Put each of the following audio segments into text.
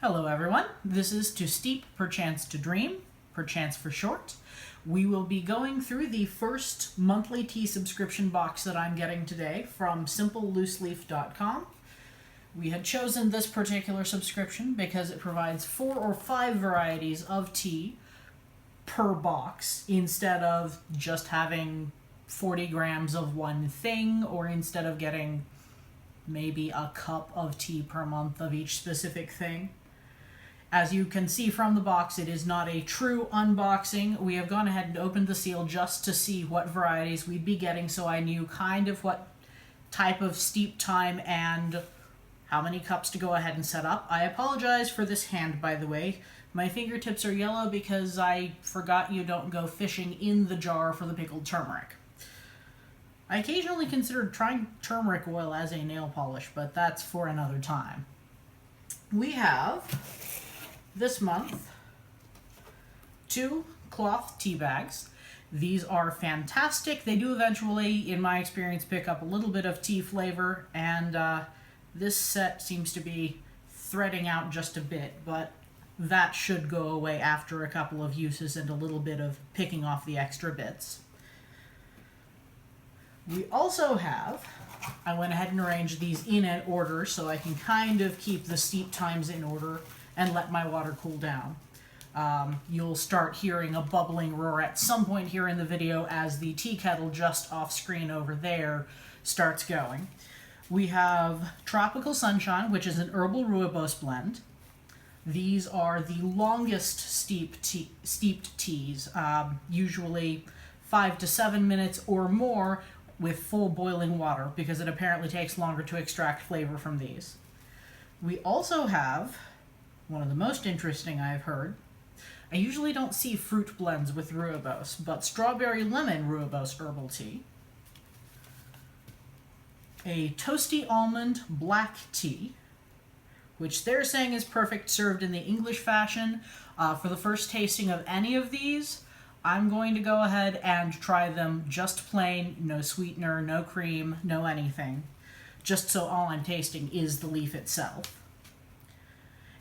Hello everyone, this is To Steep, Perchance to Dream, Perchance for short. We will be going through the first monthly tea subscription box that I'm getting today from simplelooseleaf.com. We had chosen this particular subscription because it provides 4 or 5 varieties of tea per box instead of just having 40 grams of one thing, or instead of getting maybe a cup of tea per month of each specific thing. As you can see from the box, it is not a true unboxing. We have gone ahead and opened the seal just to see what varieties we'd be getting, so I knew kind of what type of steep time and how many cups to go ahead and set up. I apologize for this hand, by the way. My fingertips are yellow because I forgot you don't go fishing in the jar for the pickled turmeric. I occasionally considered trying turmeric oil as a nail polish, but that's for another time. We have, this month, 2 cloth tea bags. These are fantastic. They do eventually, in my experience, pick up a little bit of tea flavor, and this set seems to be threading out just a bit, but that should go away after a couple of uses and a little bit of picking off the extra bits. We also have, I went ahead and arranged these in an order so I can kind of keep the steep times in order and let my water cool down. You'll start hearing a bubbling roar at some point here in the video as the tea kettle just off screen over there starts going. We have Tropical Sunshine, which is an herbal rooibos blend. These are the longest steeped teas, usually 5 to 7 minutes or more with full boiling water, because it apparently takes longer to extract flavor from these. We also have one of the most interesting I've heard. I usually don't see fruit blends with rooibos, but strawberry lemon rooibos herbal tea. A toasty almond black tea, which they're saying is perfect served in the English fashion. For the first tasting of any of these, I'm going to go ahead and try them just plain, no sweetener, no cream, no anything, just so all I'm tasting is the leaf itself.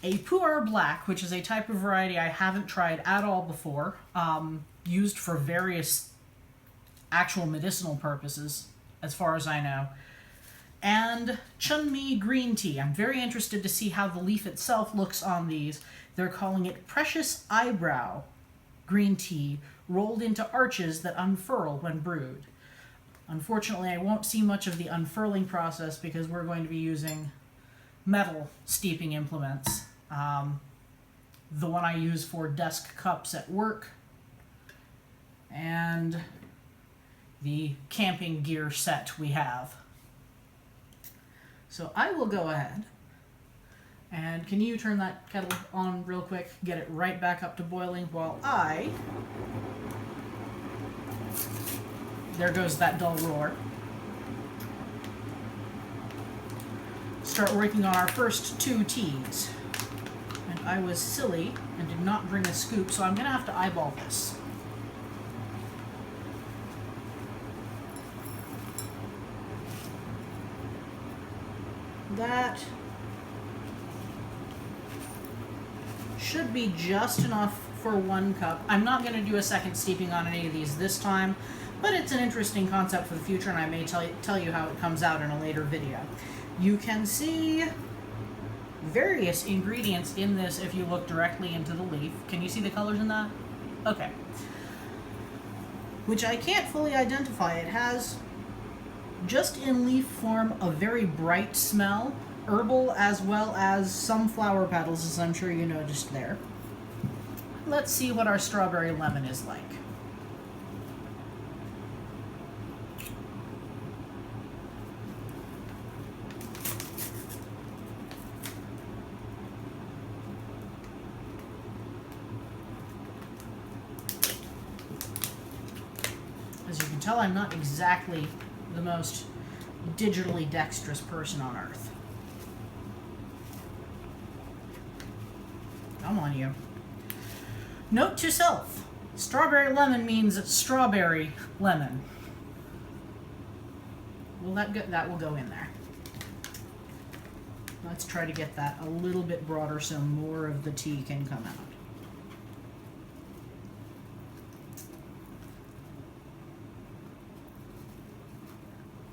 A pu'er black, which is a type of variety I haven't tried at all before, used for various actual medicinal purposes, as far as I know. And chunmi green tea. I'm very interested to see how the leaf itself looks on these. They're calling it precious eyebrow green tea rolled into arches that unfurl when brewed. Unfortunately, I won't see much of the unfurling process because we're going to be using metal steeping implements. The one I use for desk cups at work, and the camping gear set we have. So I will go ahead, and can you turn that kettle on real quick, get it right back up to boiling while I, there goes that dull roar, start working on our first 2 teas. And I was silly and did not bring a scoop, so I'm going to have to eyeball this. That should be just enough for 1 cup. I'm not going to do a second steeping on any of these this time, but it's an interesting concept for the future, and I may tell you how it comes out in a later video. You can see various ingredients in this if you look directly into the leaf. Can you see the colors in that? Okay. Which I can't fully identify. It has, just in leaf form, a very bright smell, herbal as well as some flower petals, as I'm sure you noticed there. Let's see what our strawberry lemon is like. As you can tell, I'm not exactly the most digitally dexterous person on earth. Come on, you. Note to self: strawberry lemon means strawberry lemon. That will go in there. Let's try to get that a little bit broader so more of the tea can come out.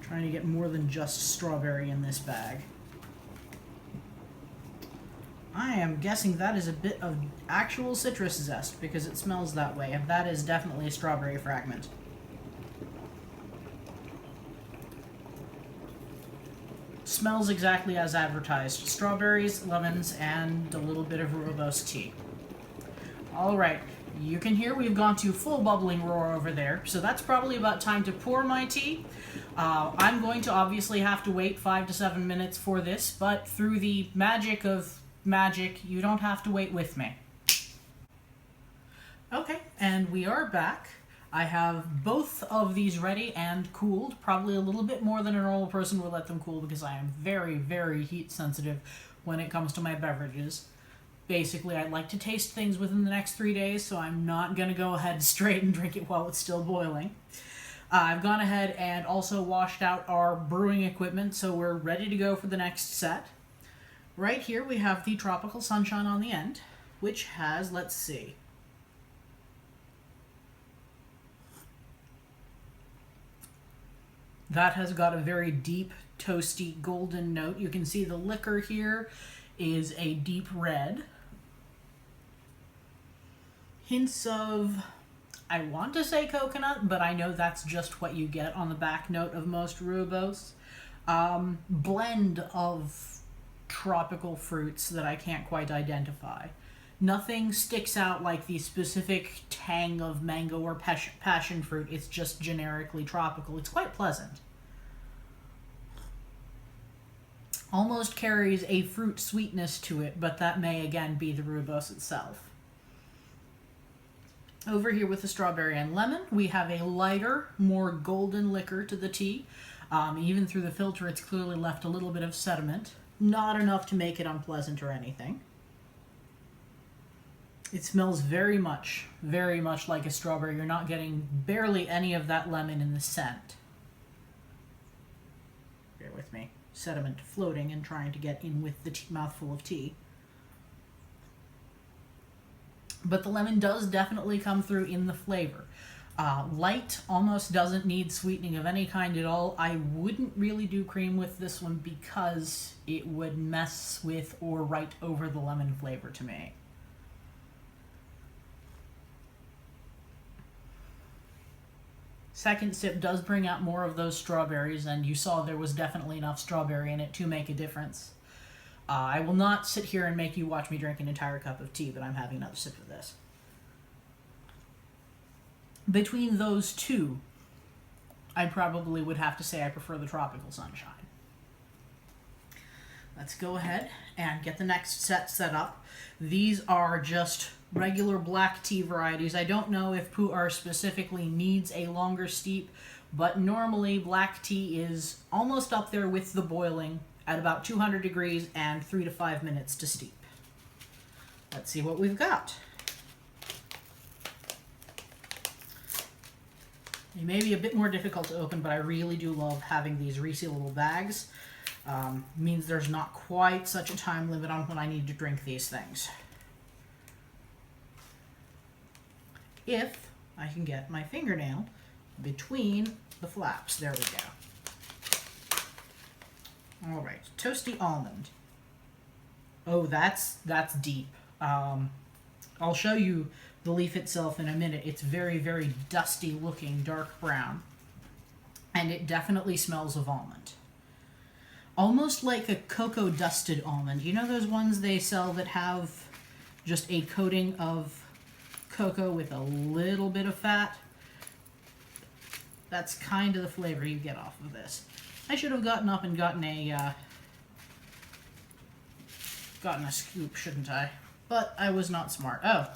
Trying to get more than just strawberry in this bag. I am guessing that is a bit of actual citrus zest because it smells that way, and that is definitely a strawberry fragment. Smells exactly as advertised. Strawberries, lemons, and a little bit of rooibos tea. Alright, you can hear we've gone to full bubbling roar over there, so that's probably about time to pour my tea. I'm going to obviously have to wait 5 to 7 minutes for this, but through the magic of magic, you don't have to wait with me. Okay, and we are back. I have both of these ready and cooled, probably a little bit more than a normal person would let them cool because I am very, very heat sensitive when it comes to my beverages. Basically, I'd like to taste things within the next 3 days, so I'm not going to go ahead straight and drink it while it's still boiling. I've gone ahead and also washed out our brewing equipment, so we're ready to go for the next set. Right here we have the Tropical Sunshine on the end, which has, let's see, that has got a very deep, toasty, golden note. You can see the liquor here is a deep red. Hints of, I want to say coconut, but I know that's just what you get on the back note of most rooibos. Blend of tropical fruits that I can't quite identify. Nothing sticks out like the specific tang of mango or passion fruit. It's just generically tropical. It's quite pleasant. Almost carries a fruit sweetness to it, but that may again be the rooibos itself. Over here with the strawberry and lemon, we have a lighter, more golden liquor to the tea. Even through the filter, it's clearly left a little bit of sediment. Not enough to make it unpleasant or anything. It smells very much like a strawberry. You're not getting barely any of that lemon in the scent. Bear with me. Sediment floating and trying to get in with the mouthful of tea. But the lemon does definitely come through in the flavor. Light, almost doesn't need sweetening of any kind at all. I wouldn't really do cream with this one because it would mess with or write over the lemon flavor to me. Second sip does bring out more of those strawberries, and you saw there was definitely enough strawberry in it to make a difference. I will not sit here and make you watch me drink an entire cup of tea, but I'm having another sip of this. Between those two, I probably would have to say I prefer the Tropical Sunshine. Let's go ahead and get the next set up. These are just regular black tea varieties. I don't know if Pu'er specifically needs a longer steep, but normally black tea is almost up there with the boiling at about 200 degrees and 3 to 5 minutes to steep. Let's see what we've got. It may be a bit more difficult to open, but I really do love having these resealable bags. Means there's not quite such a time limit on when I need to drink these things. If I can get my fingernail between the flaps. There we go. Alright, toasty almond. Oh, that's deep. I'll show you the leaf itself in a minute. It's very, very dusty looking, dark brown. And it definitely smells of almond. Almost like a cocoa dusted almond. You know those ones they sell that have just a coating of cocoa with a little bit of fat? That's kind of the flavor you get off of this. I should have gotten up and gotten a scoop, shouldn't I? But I was not smart. Oh,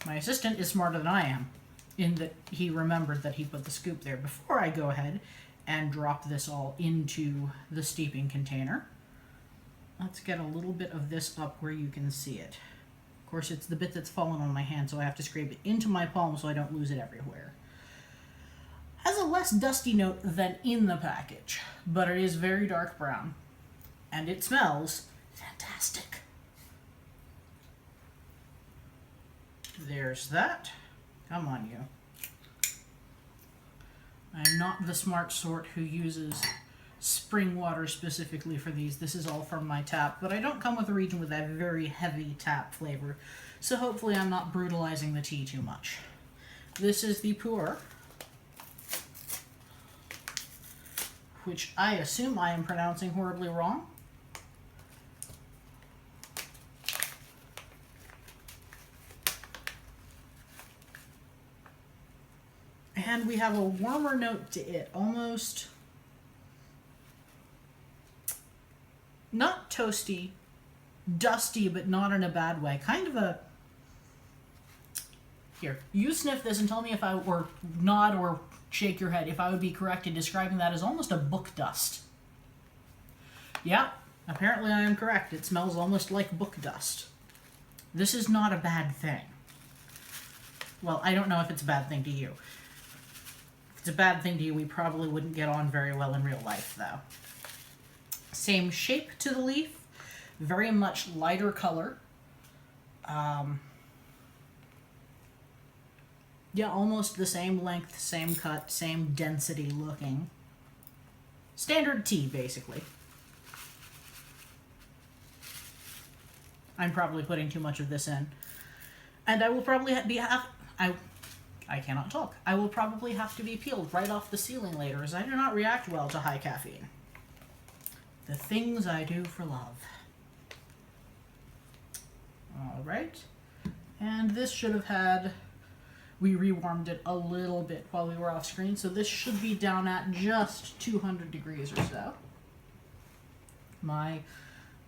my assistant is smarter than I am, in that he remembered that he put the scoop there before I go ahead and drop this all into the steeping container. Let's get a little bit of this up where you can see it. Of course, it's the bit that's fallen on my hand, so I have to scrape it into my palm so I don't lose it everywhere. Has a less dusty note than in the package, but it is very dark brown. And it smells Fantastic. There's that. Come on, you. I'm not the smart sort who uses spring water specifically for these. This is all from my tap, but I don't come with a region with a very heavy tap flavor, so hopefully I'm not brutalizing the tea too much. This is the pu'er, which I assume I am pronouncing horribly wrong. And we have a warmer note to it, almost not toasty, dusty, but not in a bad way. Kind of a... Here, you sniff this and tell me if I or nod or shake your head if I would be correct in describing that as almost a book dust. Yeah, apparently I am correct. It smells almost like book dust. This is not a bad thing. Well, I don't know if it's a bad thing to you. If it's a bad thing to you, we probably wouldn't get on very well in real life, though. Same shape to the leaf, very much lighter color. Yeah, almost the same length, same cut, same density looking. Standard tea, basically. I'm probably putting too much of this in. And I will probably I cannot talk. I will probably have to be peeled right off the ceiling later, as I do not react well to high caffeine. The things I do for love. Alright. And this should have had... We rewarmed it a little bit while we were off screen, so this should be down at just 200 degrees or so. My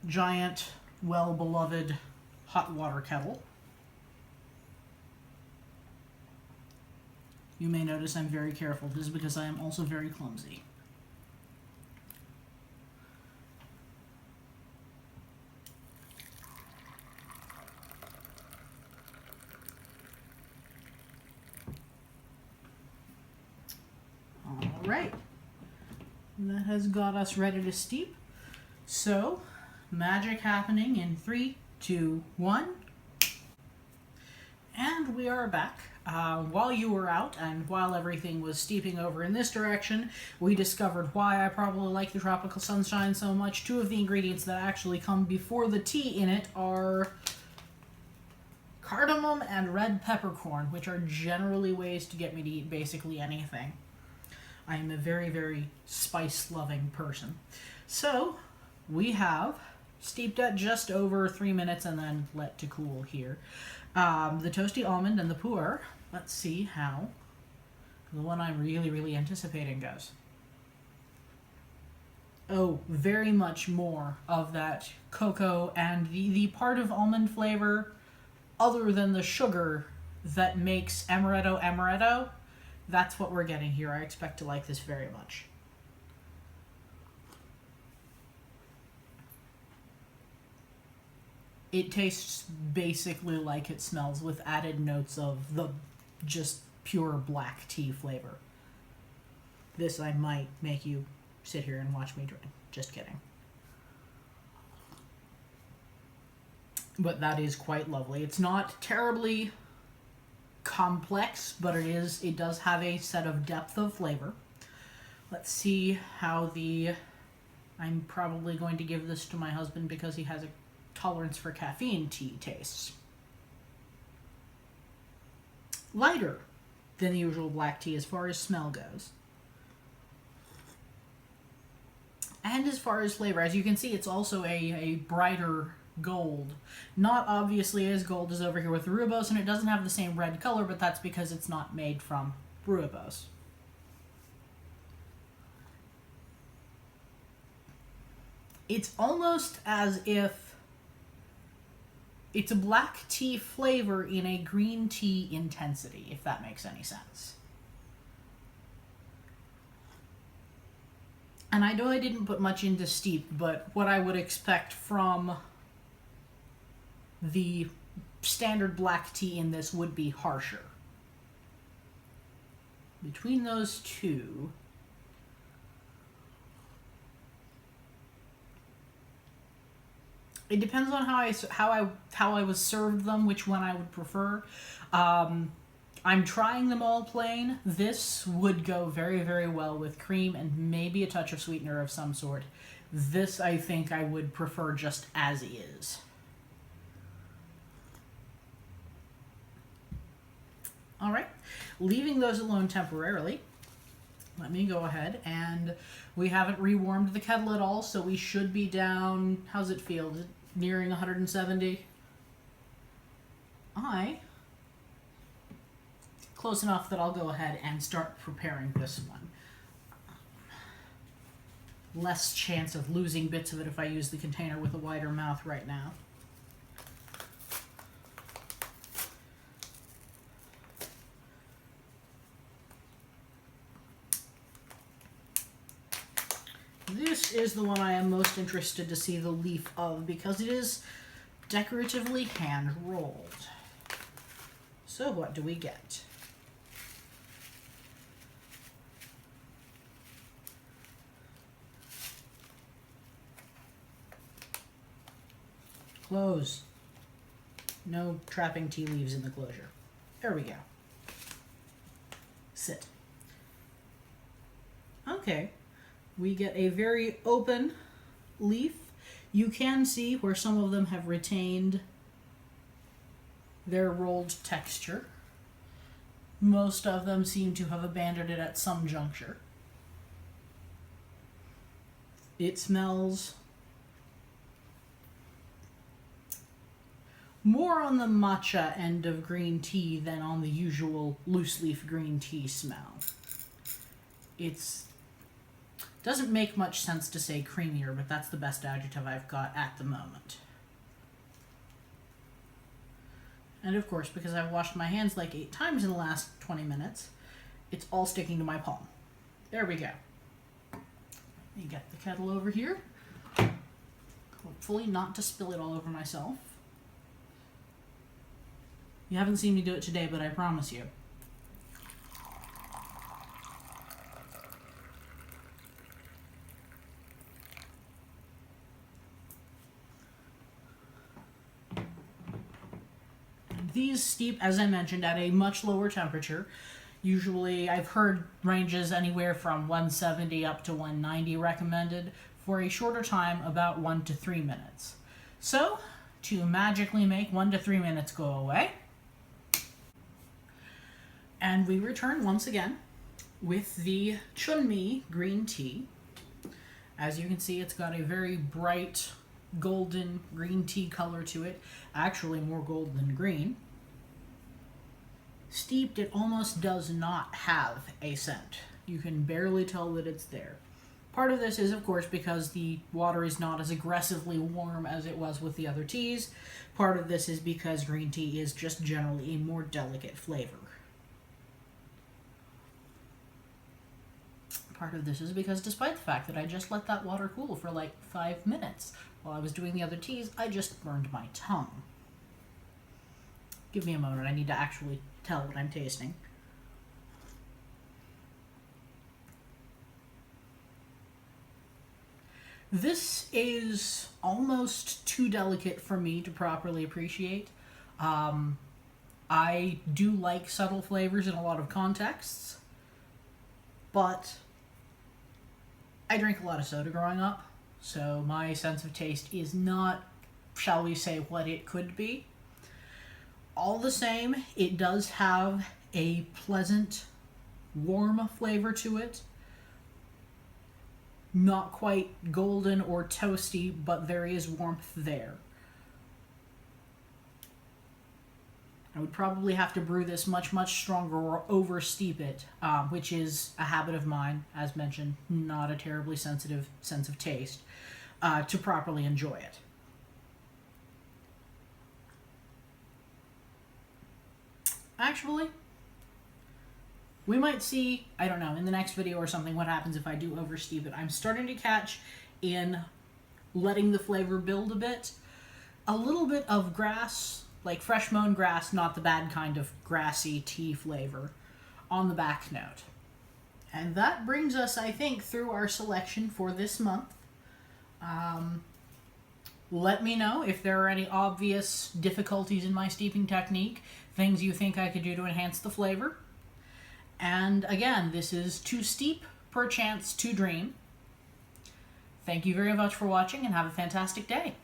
giant, well-beloved hot water kettle. You may notice I'm very careful. This is because I am also very clumsy. Alright. That has got us ready to steep. So, magic happening in 3, 2, 1. And we are back. While you were out, and while everything was steeping over in this direction, we discovered why I probably like the tropical sunshine so much. 2 of the ingredients that actually come before the tea in it are cardamom and red peppercorn, which are generally ways to get me to eat basically anything. I am a very, very spice-loving person. So, we have steeped at just over 3 minutes and then let to cool here. The toasty almond and the pu'er. Let's see how the one I'm really, really anticipating goes. Oh, very much more of that cocoa and the part of almond flavor other than the sugar that makes amaretto amaretto. That's what we're getting here. I expect to like this very much. It tastes basically like it smells, with added notes of the just pure black tea flavor. This I might make you sit here and watch me drink. Just kidding. But that is quite lovely. It's not terribly complex, but it does have a set of depth of flavor. Let's see how I'm probably going to give this to my husband because he has a tolerance for caffeine tea tastes. Lighter than the usual black tea as far as smell goes. And as far as flavor, as you can see, it's also a brighter gold. Not obviously as gold as over here with the rooibos, and it doesn't have the same red color, but that's because it's not made from rooibos. It's almost as if it's a black tea flavor in a green tea intensity, if that makes any sense. And I know I didn't put much into steep, but what I would expect from the standard black tea in this would be harsher. Between those two, It depends on how I was served them, which one I would prefer. I'm trying them all plain. This would go very, very well with cream and maybe a touch of sweetener of some sort. This, I think, I would prefer just as is. All right, leaving those alone temporarily, let me go ahead and we haven't rewarmed the kettle at all, so we should be down, how's it feel? Is it nearing 170? Close enough that I'll go ahead and start preparing this one. Less chance of losing bits of it if I use the container with a wider mouth right now. This is the one I am most interested to see the leaf of because it is decoratively hand-rolled. So what do we get? Close. No trapping tea leaves in the closure. There we go. Sit. Okay. We get a very open leaf. You can see where some of them have retained their rolled texture. Most of them seem to have abandoned it at some juncture. It smells more on the matcha end of green tea than on the usual loose leaf green tea smell. Doesn't make much sense to say creamier, but that's the best adjective I've got at the moment. And of course, because I've washed my hands like 8 times in the last 20 minutes, it's all sticking to my palm. There we go. Let me get the kettle over here. Hopefully not to spill it all over myself. You haven't seen me do it today, but I promise you. These steep, as I mentioned, at a much lower temperature. Usually, I've heard ranges anywhere from 170 up to 190 recommended. For a shorter time, about 1 to 3 minutes. So, to magically make 1 to 3 minutes go away, and we return once again with the Chunmi green tea. As you can see, it's got a very bright golden green tea color to it. Actually, more gold than green. Steeped, it almost does not have a scent. You can barely tell that it's there. Part of this is, of course, because the water is not as aggressively warm as it was with the other teas. Part of this is because green tea is just generally a more delicate flavor. Part of this is because despite the fact that I just let that water cool for like 5 minutes while I was doing the other teas, I just burned my tongue. Give me a moment, I need to actually tell what I'm tasting. This is almost too delicate for me to properly appreciate. I do like subtle flavors in a lot of contexts, but I drank a lot of soda growing up, so my sense of taste is not, shall we say, what it could be. All the same, it does have a pleasant, warm flavor to it. Not quite golden or toasty, but there is warmth there. I would probably have to brew this much, much stronger or over-steep it, which is a habit of mine, as mentioned, not a terribly sensitive sense of taste, to properly enjoy it. Actually, we might see, I don't know, in the next video or something, what happens if I do oversteep it. I'm starting to catch in letting the flavor build a bit. A little bit of grass, like fresh mown grass, not the bad kind of grassy tea flavor, on the back note. And that brings us, I think, through our selection for this month. Let me know if there are any obvious difficulties in my steeping technique, things you think I could do to enhance the flavor. And again, this is Too Steep, Perchance to Dream. Thank you very much for watching and have a fantastic day.